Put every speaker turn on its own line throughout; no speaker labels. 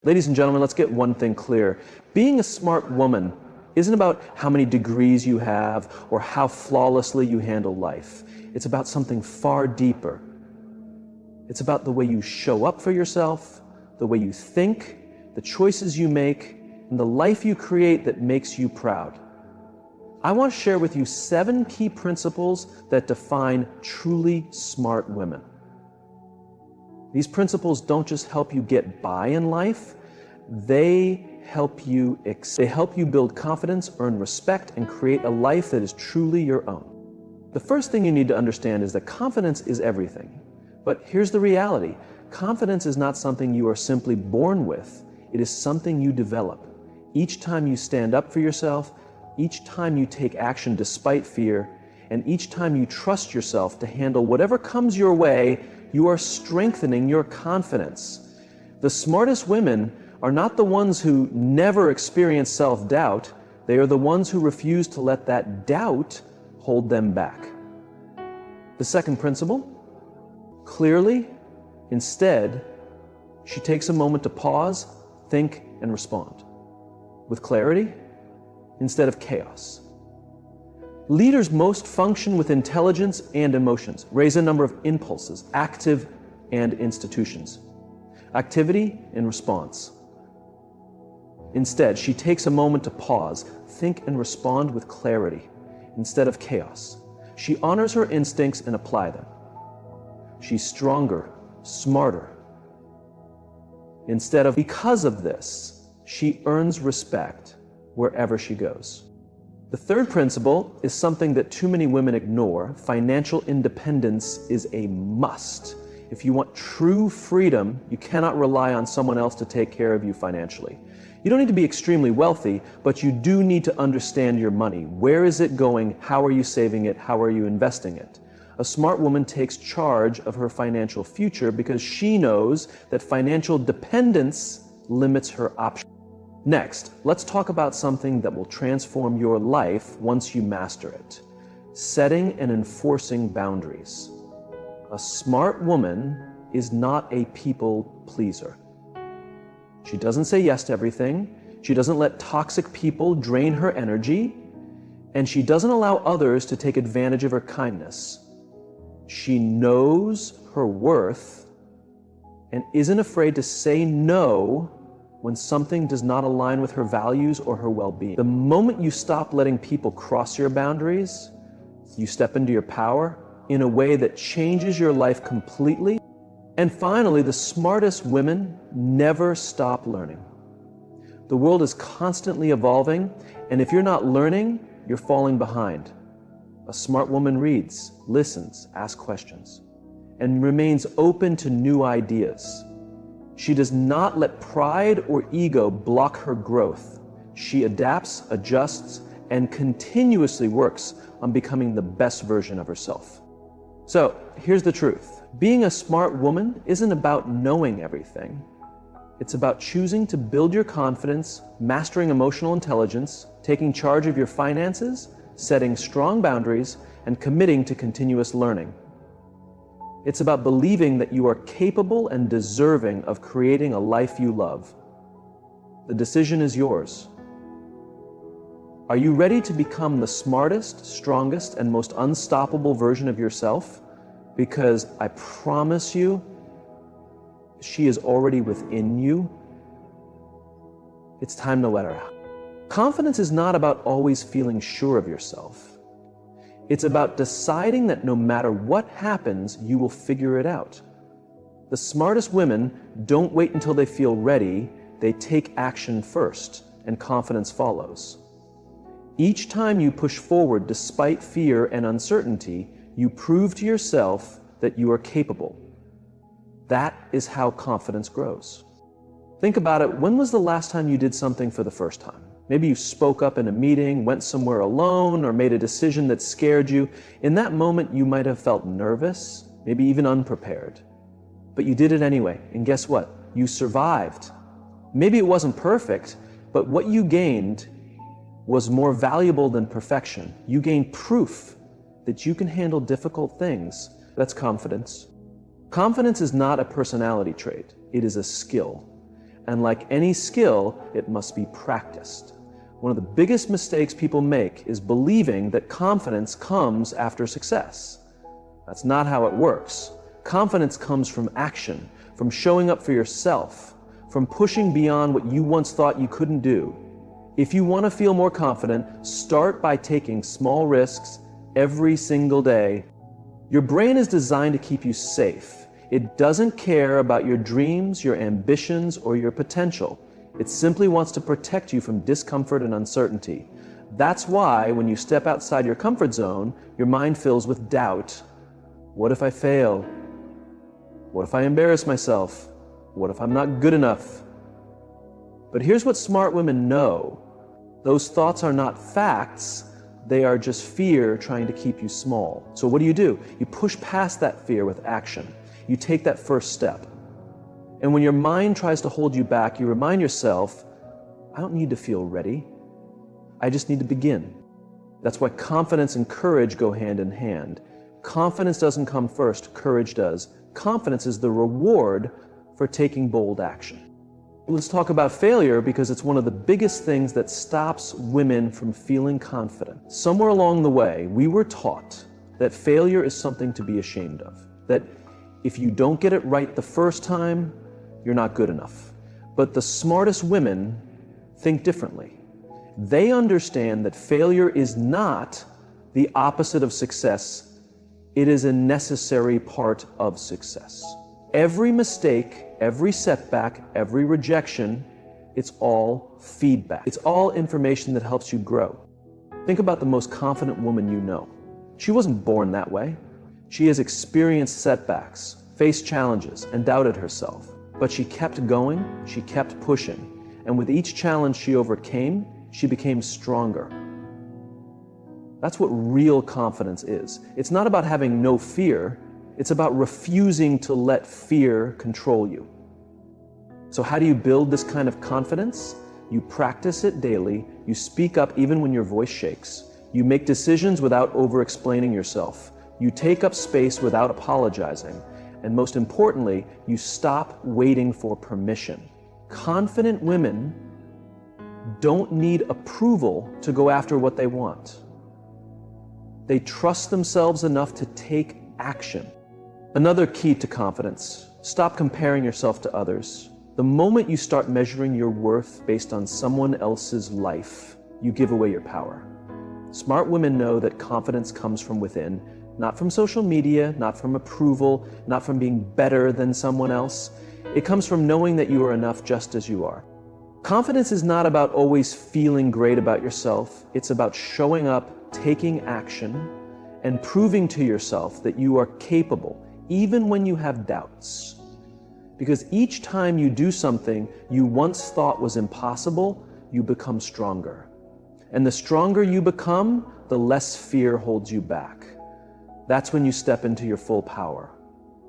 Ladies and gentlemen, let's get one thing clear. Being a smart woman isn't about how many degrees you have or how flawlessly you handle life. It's about something far deeper. It's about the way you show up for yourself, the way you think, the choices you make, and the life you create that makes you proud. I want to share with you 7 key principles that define truly smart women. These principles don't just help you get by in life, they help you build confidence, earn respect, and create a life that is truly your own. The first thing you need to understand is that confidence is everything. But here's the reality. Confidence is not something you are simply born with. It is something you develop. Each time you stand up for yourself, each time you take action despite fear, and each time you trust yourself to handle whatever comes your way, you are strengthening your confidence. The smartest women are not the ones who never experience self-doubt. They are the ones who refuse to let that doubt hold them back. The second principle, clearly, instead, she takes a moment to pause, think, and respond. With clarity, instead of chaos. Leaders most function with intelligence and emotions, raise a number of impulses, active and institutions. Activity and response. Instead, she takes a moment to pause, think, and respond with clarity, instead of chaos. She honors her instincts and apply them. She's stronger, smarter. Because of this, she earns respect wherever she goes. The third principle is something that too many women ignore. Financial independence is a must. If you want true freedom, you cannot rely on someone else to take care of you financially. You don't need to be extremely wealthy, but you do need to understand your money. Where is it going? How are you saving it? How are you investing it? A smart woman takes charge of her financial future because she knows that financial dependence limits her options. Next, let's talk about something that will transform your life once you master it. Setting and enforcing boundaries. A smart woman is not a people pleaser. She doesn't say yes to everything. She doesn't let toxic people drain her energy. And she doesn't allow others to take advantage of her kindness. She knows her worth and isn't afraid to say no when something does not align with her values or her well-being. The moment you stop letting people cross your boundaries, you step into your power in a way that changes your life completely. And finally, the smartest women never stop learning. The world is constantly evolving, and if you're not learning, you're falling behind. A smart woman reads, listens, asks questions, and remains open to new ideas. She does not let pride or ego block her growth. She adapts, adjusts, and continuously works on becoming the best version of herself. So, here's the truth. Being a smart woman isn't about knowing everything. It's about choosing to build your confidence, mastering emotional intelligence, taking charge of your finances, setting strong boundaries, and committing to continuous learning. It's about believing that you are capable and deserving of creating a life you love. The decision is yours. Are you ready to become the smartest, strongest, and most unstoppable version of yourself? Because I promise you, she is already within you. It's time to let her out. Confidence is not about always feeling sure of yourself. It's about deciding that no matter what happens, you will figure it out. The smartest women don't wait until they feel ready. They take action first, and confidence follows. Each time you push forward despite fear and uncertainty, you prove to yourself that you are capable. That is how confidence grows. Think about it. When was the last time you did something for the first time? Maybe you spoke up in a meeting, went somewhere alone, or made a decision that scared you. In that moment, you might have felt nervous, maybe even unprepared. But you did it anyway, and guess what? You survived. Maybe it wasn't perfect, but what you gained was more valuable than perfection. You gained proof that you can handle difficult things. That's confidence. Confidence is not a personality trait. It is a skill. And like any skill, it must be practiced. One of the biggest mistakes people make is believing that confidence comes after success. That's not how it works. Confidence comes from action, from showing up for yourself, from pushing beyond what you once thought you couldn't do. If you want to feel more confident, start by taking small risks every single day. Your brain is designed to keep you safe. It doesn't care about your dreams, your ambitions, or your potential. It simply wants to protect you from discomfort and uncertainty. That's why when you step outside your comfort zone, your mind fills with doubt. What if I fail? What if I embarrass myself? What if I'm not good enough? But here's what smart women know. Those thoughts are not facts. They are just fear trying to keep you small. So what do? You push past that fear with action. You take that first step. And when your mind tries to hold you back, you remind yourself, I don't need to feel ready. I just need to begin. That's why confidence and courage go hand in hand. Confidence doesn't come first, courage does. Confidence is the reward for taking bold action. Let's talk about failure because it's one of the biggest things that stops women from feeling confident. Somewhere along the way, we were taught that failure is something to be ashamed of. That if you don't get it right the first time, you're not good enough. But the smartest women think differently. They understand that failure is not the opposite of success. It is a necessary part of success. Every mistake, every setback, every rejection, it's all feedback. It's all information that helps you grow. Think about the most confident woman you know. She wasn't born that way. She has experienced setbacks, faced challenges, and doubted herself. But she kept going, she kept pushing, and with each challenge she overcame, she became stronger. That's what real confidence is. It's not about having no fear, it's about refusing to let fear control you. So how do you build this kind of confidence? You practice it daily, you speak up even when your voice shakes, you make decisions without over-explaining yourself, you take up space without apologizing, and most importantly, you stop waiting for permission. Confident women don't need approval to go after what they want. They trust themselves enough to take action. Another key to confidence, stop comparing yourself to others. The moment you start measuring your worth based on someone else's life, you give away your power. Smart women know that confidence comes from within, not from social media, not from approval, not from being better than someone else. It comes from knowing that you are enough just as you are. Confidence is not about always feeling great about yourself. It's about showing up, taking action, and proving to yourself that you are capable, even when you have doubts. Because each time you do something you once thought was impossible, you become stronger. And the stronger you become, the less fear holds you back. That's when you step into your full power.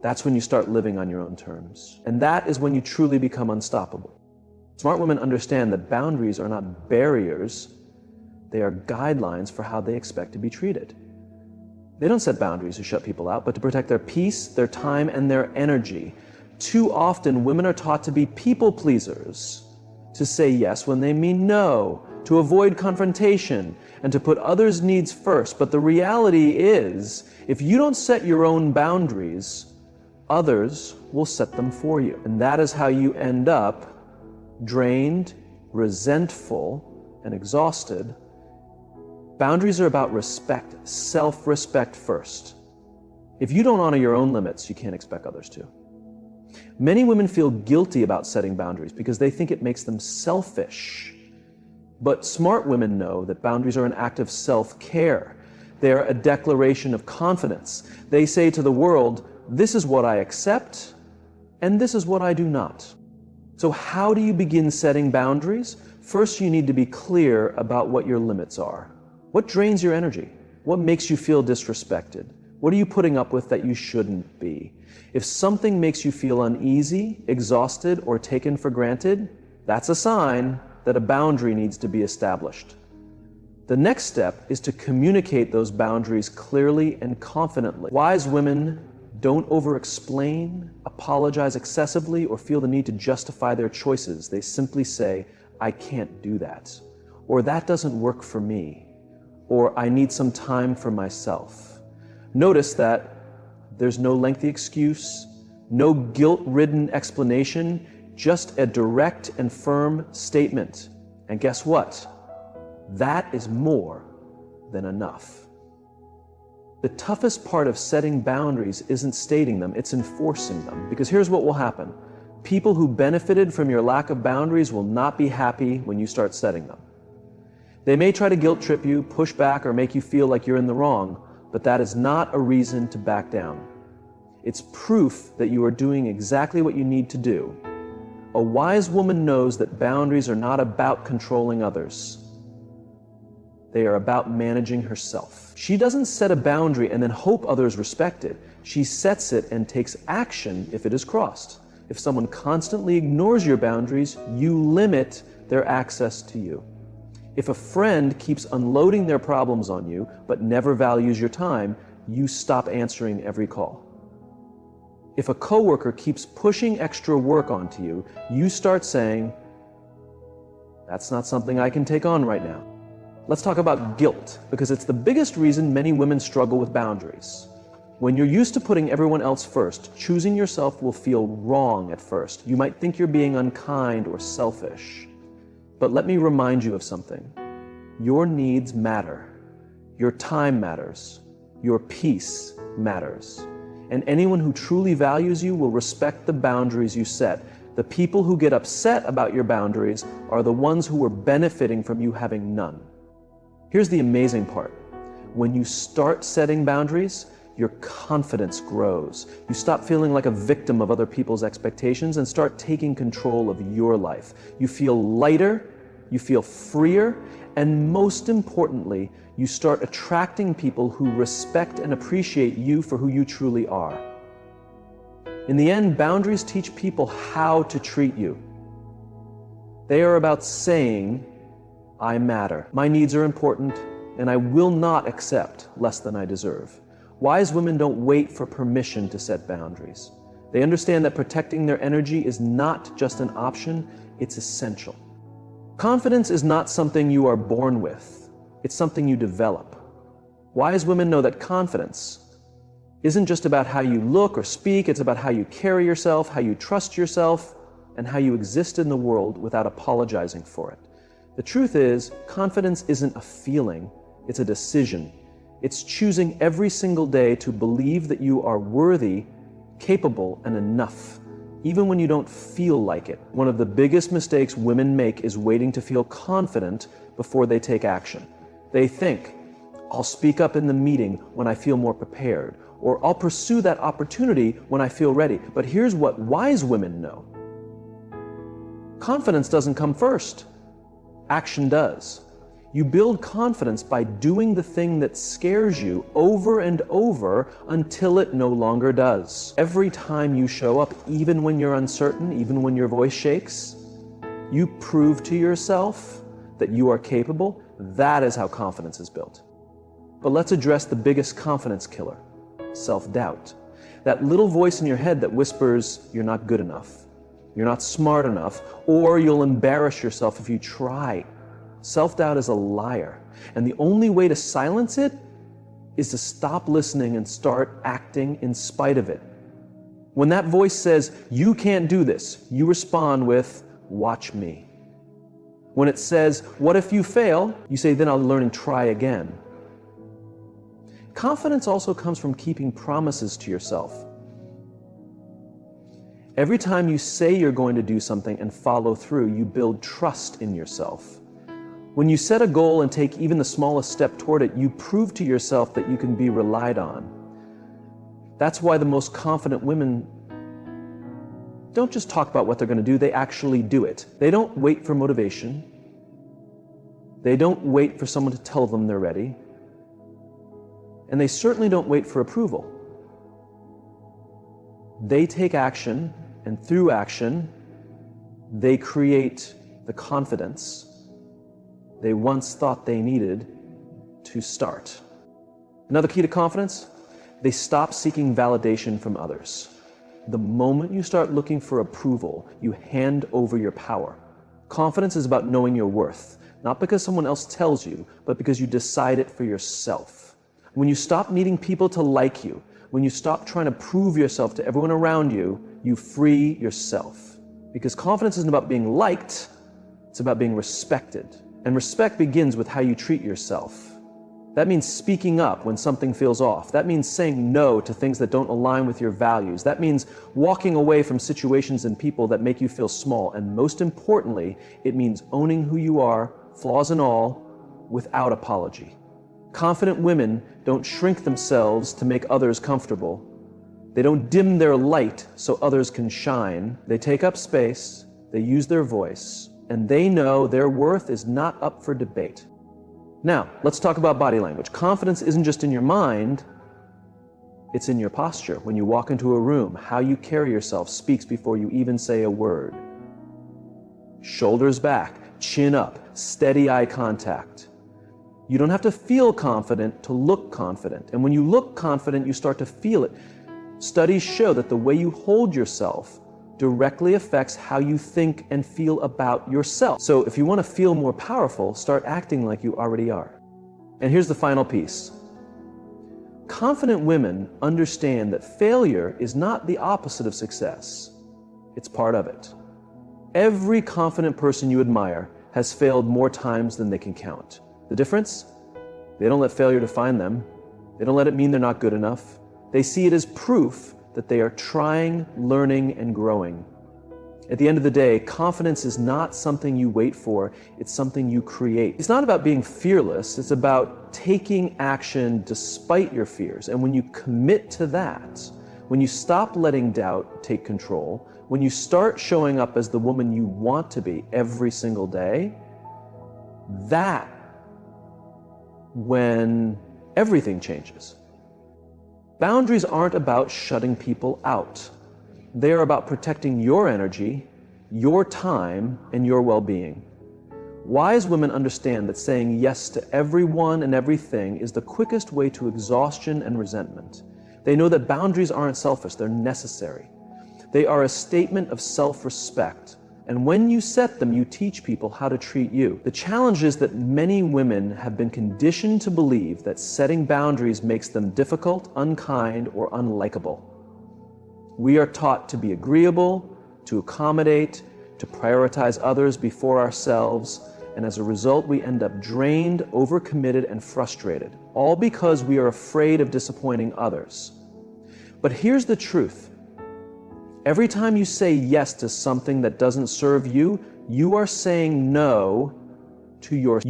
That's when you start living on your own terms. And that is when you truly become unstoppable. Smart women understand that boundaries are not barriers, they are guidelines for how they expect to be treated. They don't set boundaries to shut people out, but to protect their peace, their time, and their energy. Too often, women are taught to be people pleasers, to say yes when they mean no, to avoid confrontation, and to put others' needs first. But the reality is, if you don't set your own boundaries, others will set them for you. And that is how you end up drained, resentful, and exhausted. Boundaries are about respect, self-respect first. If you don't honor your own limits, you can't expect others to. Many women feel guilty about setting boundaries because they think it makes them selfish. But smart women know that boundaries are an act of self-care. They are a declaration of confidence. They say to the world, this is what I accept, and this is what I do not. So how do you begin setting boundaries? First, you need to be clear about what your limits are. What drains your energy? What makes you feel disrespected? What are you putting up with that you shouldn't be? If something makes you feel uneasy, exhausted, or taken for granted, that's a sign that a boundary needs to be established. The next step is to communicate those boundaries clearly and confidently. Wise women don't over-explain, apologize excessively, or feel the need to justify their choices. They simply say, I can't do that, or that doesn't work for me, or I need some time for myself. Notice that there's no lengthy excuse, no guilt-ridden explanation, just a direct and firm statement. And guess what? That is more than enough. The toughest part of setting boundaries isn't stating them, it's enforcing them. Because here's what will happen. People who benefited from your lack of boundaries will not be happy when you start setting them. They may try to guilt trip you, push back, or make you feel like you're in the wrong, but that is not a reason to back down. It's proof that you are doing exactly what you need to do. A wise woman knows that boundaries are not about controlling others. They are about managing herself. She doesn't set a boundary and then hope others respect it. She sets it and takes action if it is crossed. If someone constantly ignores your boundaries, you limit their access to you. If a friend keeps unloading their problems on you but never values your time, you stop answering every call. If a coworker keeps pushing extra work onto you, you start saying, that's not something I can take on right now. Let's talk about guilt, because it's the biggest reason many women struggle with boundaries. When you're used to putting everyone else first, choosing yourself will feel wrong at first. You might think you're being unkind or selfish. But let me remind you of something. Your needs matter. Your time matters. Your peace matters. And anyone who truly values you will respect the boundaries you set. The people who get upset about your boundaries are the ones who are benefiting from you having none. Here's the amazing part. When you start setting boundaries, your confidence grows. You stop feeling like a victim of other people's expectations and start taking control of your life. You feel lighter, you feel freer, and most importantly, you start attracting people who respect and appreciate you for who you truly are. In the end, boundaries teach people how to treat you. They are about saying, I matter, my needs are important, and I will not accept less than I deserve. Wise women don't wait for permission to set boundaries. They understand that protecting their energy is not just an option, it's essential. Confidence is not something you are born with. It's something you develop. Wise women know that confidence isn't just about how you look or speak, it's about how you carry yourself, how you trust yourself, and how you exist in the world without apologizing for it. The truth is, confidence isn't a feeling, it's a decision. It's choosing every single day to believe that you are worthy, capable, and enough, even when you don't feel like it. One of the biggest mistakes women make is waiting to feel confident before they take action. They think, I'll speak up in the meeting when I feel more prepared, or I'll pursue that opportunity when I feel ready. But here's what wise women know. Confidence doesn't come first. Action does. You build confidence by doing the thing that scares you over and over until it no longer does. Every time you show up, even when you're uncertain, even when your voice shakes, you prove to yourself that you are capable. That is how confidence is built. But let's address the biggest confidence killer, self-doubt. That little voice in your head that whispers, you're not good enough, you're not smart enough, or you'll embarrass yourself if you try. Self-doubt is a liar, and the only way to silence it is to stop listening and start acting in spite of it. When that voice says, you can't do this, you respond with, watch me. When it says, what if you fail? You say, then I'll learn and try again. Confidence also comes from keeping promises to yourself. Every time you say you're going to do something and follow through, you build trust in yourself. When you set a goal and take even the smallest step toward it, you prove to yourself that you can be relied on. That's why the most confident women don't just talk about what they're going to do, they actually do it. They don't wait for motivation. They don't wait for someone to tell them they're ready. And they certainly don't wait for approval. They take action, and through action, they create the confidence they once thought they needed to start. Another key to confidence? They stop seeking validation from others. The moment you start looking for approval, you hand over your power. Confidence is about knowing your worth, not because someone else tells you, but because you decide it for yourself. When you stop needing people to like you, when you stop trying to prove yourself to everyone around you, you free yourself. Because confidence isn't about being liked, it's about being respected. And respect begins with how you treat yourself. That means speaking up when something feels off. That means saying no to things that don't align with your values. That means walking away from situations and people that make you feel small. And most importantly, it means owning who you are, flaws and all, without apology. Confident women don't shrink themselves to make others comfortable. They don't dim their light so others can shine. They take up space, they use their voice, and they know their worth is not up for debate. Now, let's talk about body language. Confidence isn't just in your mind, it's in your posture. When you walk into a room, how you carry yourself speaks before you even say a word. Shoulders back, chin up, steady eye contact. You don't have to feel confident to look confident. And when you look confident, you start to feel it. Studies show that the way you hold yourself directly affects how you think and feel about yourself. So if you want to feel more powerful, start acting like you already are. And here's the final piece. Confident women understand that failure is not the opposite of success. It's part of it. Every confident person you admire has failed more times than they can count. The difference? They don't let failure define them. They don't let it mean they're not good enough. They see it as proof that they are trying, learning, and growing. At the end of the day, confidence is not something you wait for, it's something you create. It's not about being fearless, it's about taking action despite your fears. And when you commit to that, when you stop letting doubt take control, when you start showing up as the woman you want to be every single day, that's when everything changes. Boundaries aren't about shutting people out. They are about protecting your energy, your time, and your well-being. Wise women understand that saying yes to everyone and everything is the quickest way to exhaustion and resentment. They know that boundaries aren't selfish, they're necessary. They are a statement of self-respect. And when you set them, you teach people how to treat you. The challenge is that many women have been conditioned to believe that setting boundaries makes them difficult, unkind, or unlikable. We are taught to be agreeable, to accommodate, to prioritize others before ourselves, and as a result, we end up drained, overcommitted, and frustrated, all because we are afraid of disappointing others. But here's the truth. Every time you say yes to something that doesn't serve you, you are saying no to your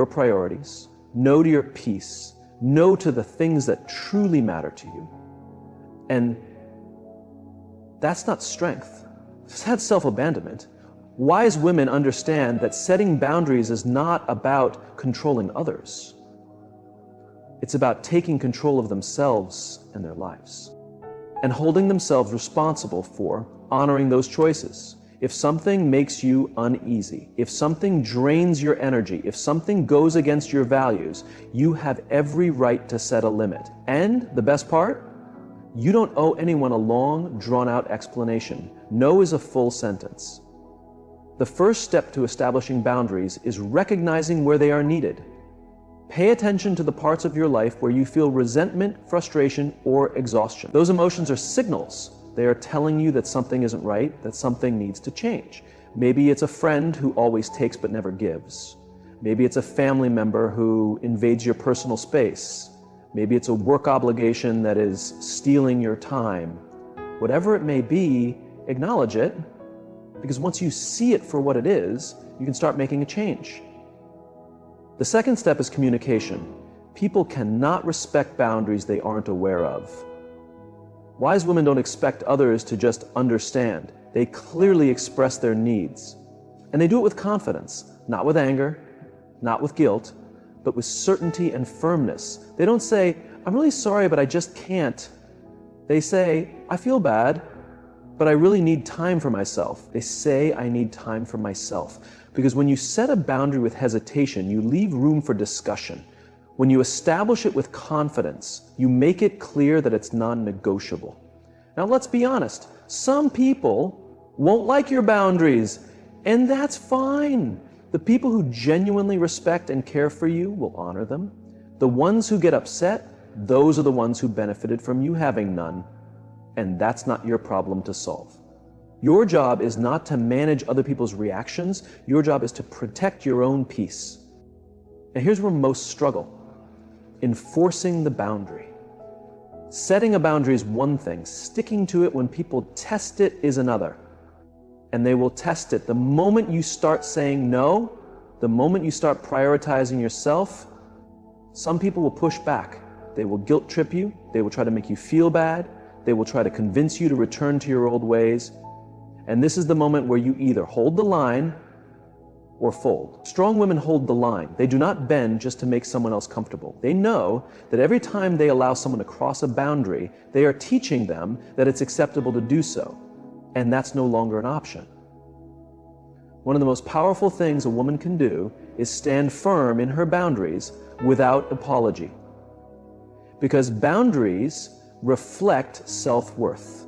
priorities, no to your peace, no to the things that truly matter to you. And that's not strength. That's self-abandonment. Wise women understand that setting boundaries is not about controlling others. It's about taking control of themselves and their lives, and holding themselves responsible for honoring those choices. If something makes you uneasy, if something drains your energy, if something goes against your values, you have every right to set a limit. And the best part? You don't owe anyone a long, drawn-out explanation. No is a full sentence. The first step to establishing boundaries is recognizing where they are needed. Pay attention to the parts of your life where you feel resentment, frustration, or exhaustion. Those emotions are signals. They are telling you that something isn't right, that something needs to change. Maybe it's a friend who always takes but never gives. Maybe it's a family member who invades your personal space. Maybe it's a work obligation that is stealing your time. Whatever it may be, acknowledge it, because once you see it for what it is, you can start making a change. The second step is communication. People cannot respect boundaries they aren't aware of. Wise women don't expect others to just understand. They clearly express their needs. And they do it with confidence, not with anger, not with guilt, but with certainty and firmness. They don't say, "I'm really sorry, but I just can't." They say, "I feel bad, but I really need time for myself." They say, "I need time for myself." Because when you set a boundary with hesitation, you leave room for discussion. When you establish it with confidence, you make it clear that it's non-negotiable. Now, let's be honest. Some people won't like your boundaries, and that's fine. The people who genuinely respect and care for you will honor them. The ones who get upset, those are the ones who benefited from you having none, and that's not your problem to solve. Your job is not to manage other people's reactions. Your job is to protect your own peace. And here's where most struggle: enforcing the boundary. Setting a boundary is one thing. Sticking to it when people test it is another. And they will test it. The moment you start saying no, the moment you start prioritizing yourself, some people will push back. They will guilt trip you. They will try to make you feel bad. They will try to convince you to return to your old ways. And this is the moment where you either hold the line or fold. Strong women hold the line. They do not bend just to make someone else comfortable. They know that every time they allow someone to cross a boundary, they are teaching them that it's acceptable to do so. And that's no longer an option. One of the most powerful things a woman can do is stand firm in her boundaries without apology. Because boundaries reflect self-worth.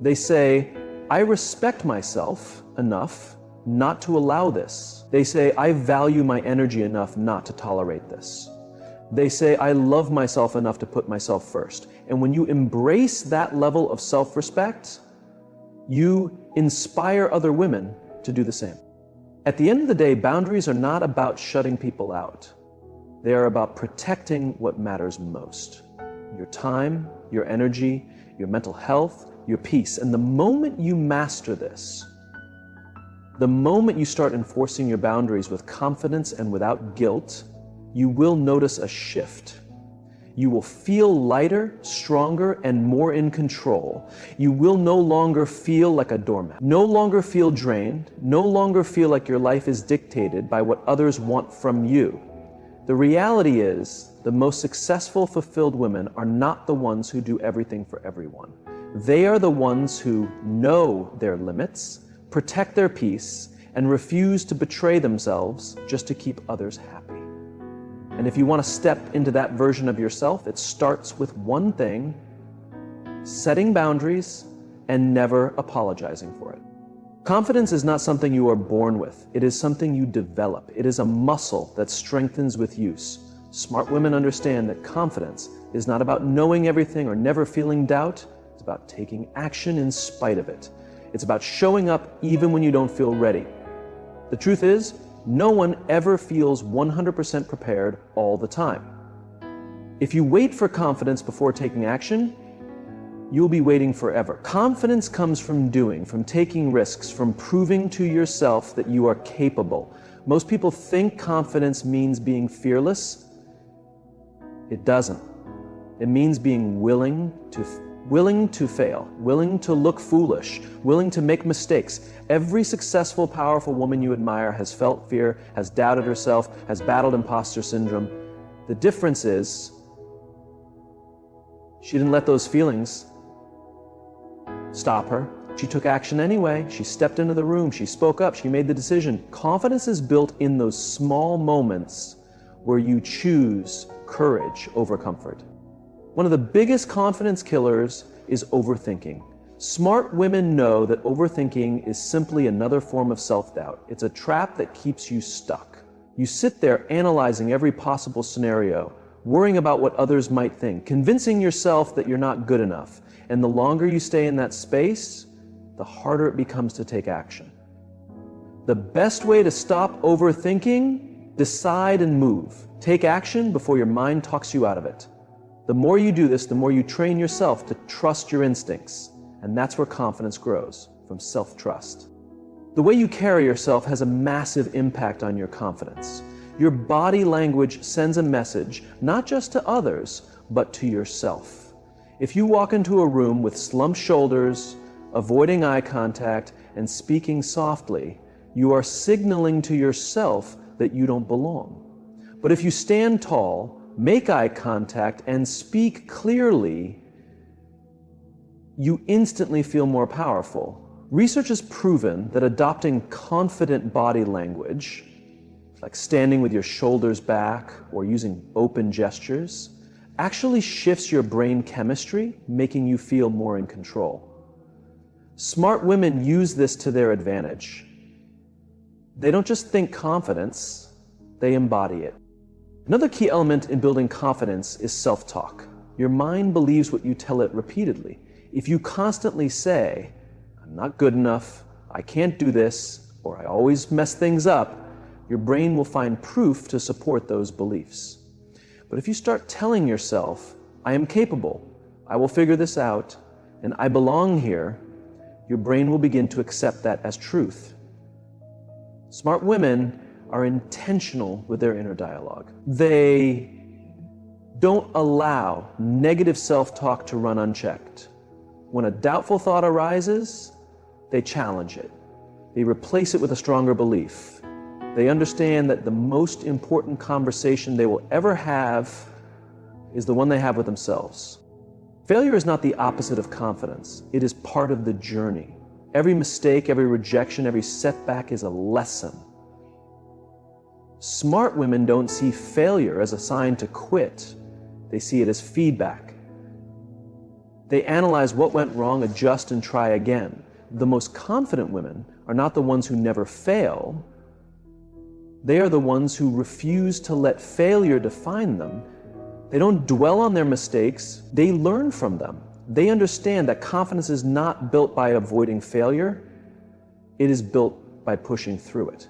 They say, I respect myself enough not to allow this. They say, I value my energy enough not to tolerate this. They say, I love myself enough to put myself first. And when you embrace that level of self-respect, you inspire other women to do the same. At the end of the day, boundaries are not about shutting people out. They are about protecting what matters most: your time, your energy, your mental health, your peace. And the moment you master this, the moment you start enforcing your boundaries with confidence and without guilt, you will notice a shift. You will feel lighter, stronger, and more in control. You will no longer feel like a doormat, no longer feel drained, no longer feel like your life is dictated by what others want from you. The reality is, the most successful, fulfilled women are not the ones who do everything for everyone. They are the ones who know their limits, protect their peace, and refuse to betray themselves just to keep others happy. And if you want to step into that version of yourself, it starts with one thing: setting boundaries and never apologizing for it. Confidence is not something you are born with. It is something you develop. It is a muscle that strengthens with use. Smart women understand that confidence is not about knowing everything or never feeling doubt. It's about taking action in spite of it. It's about showing up even when you don't feel ready. The truth is, no one ever feels 100% prepared all the time. If you wait for confidence before taking action, you'll be waiting forever. Confidence comes from doing, from taking risks, from proving to yourself that you are capable. Most people think confidence means being fearless. It doesn't. It means being willing to fail, willing to look foolish, willing to make mistakes. Every successful, powerful woman you admire has felt fear, has doubted herself, has battled imposter syndrome. The difference is, she didn't let those feelings stop her. She took action anyway. She stepped into the room. She spoke up. She made the decision. Confidence is built in those small moments where you choose courage over comfort. One of the biggest confidence killers is overthinking. Smart women know that overthinking is simply another form of self-doubt. It's a trap that keeps you stuck. You sit there analyzing every possible scenario, worrying about what others might think, convincing yourself that you're not good enough. And the longer you stay in that space, the harder it becomes to take action. The best way to stop overthinking: decide and move. Take action before your mind talks you out of it. The more you do this, the more you train yourself to trust your instincts. And that's where confidence grows, from self-trust. The way you carry yourself has a massive impact on your confidence. Your body language sends a message, not just to others, but to yourself. If you walk into a room with slumped shoulders, avoiding eye contact, and speaking softly, you are signaling to yourself that you don't belong. But if you stand tall, make eye contact, and speak clearly, you instantly feel more powerful. Research has proven that adopting confident body language like standing with your shoulders back or using open gestures, actually shifts your brain chemistry, making you feel more in control. Smart women use this to their advantage. They don't just think confidence, they embody it. Another key element in building confidence is self-talk. Your mind believes what you tell it repeatedly. If you constantly say, "I'm not good enough, I can't do this," or "I always mess things up," your brain will find proof to support those beliefs. But if you start telling yourself, "I am capable, I will figure this out, and I belong here," your brain will begin to accept that as truth. Smart women are intentional with their inner dialogue. They don't allow negative self-talk to run unchecked. When a doubtful thought arises, they challenge it. They replace it with a stronger belief. They understand that the most important conversation they will ever have is the one they have with themselves. Failure is not the opposite of confidence. It is part of the journey. Every mistake, every rejection, every setback is a lesson. Smart women don't see failure as a sign to quit. They see it as feedback. They analyze what went wrong, adjust, and try again. The most confident women are not the ones who never fail. They are the ones who refuse to let failure define them. They don't dwell on their mistakes, they learn from them. They understand that confidence is not built by avoiding failure, it is built by pushing through it.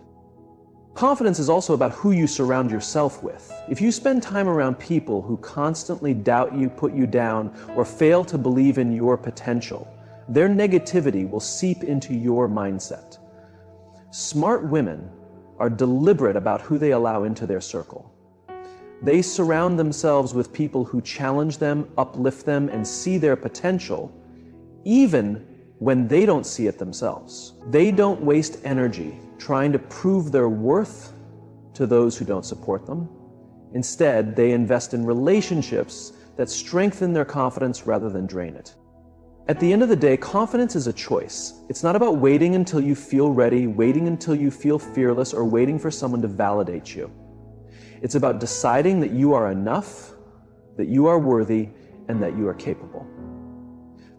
Confidence is also about who you surround yourself with. If you spend time around people who constantly doubt you, put you down, or fail to believe in your potential, their negativity will seep into your mindset. Smart women are deliberate about who they allow into their circle. They surround themselves with people who challenge them, uplift them, and see their potential, even when they don't see it themselves. They don't waste energy trying to prove their worth to those who don't support them. Instead, they invest in relationships that strengthen their confidence rather than drain it. At the end of the day, confidence is a choice. It's not about waiting until you feel ready, waiting until you feel fearless, or waiting for someone to validate you. It's about deciding that you are enough, that you are worthy, and that you are capable.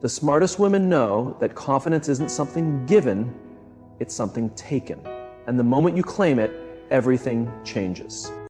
The smartest women know that confidence isn't something given, it's something taken. And the moment you claim it, everything changes.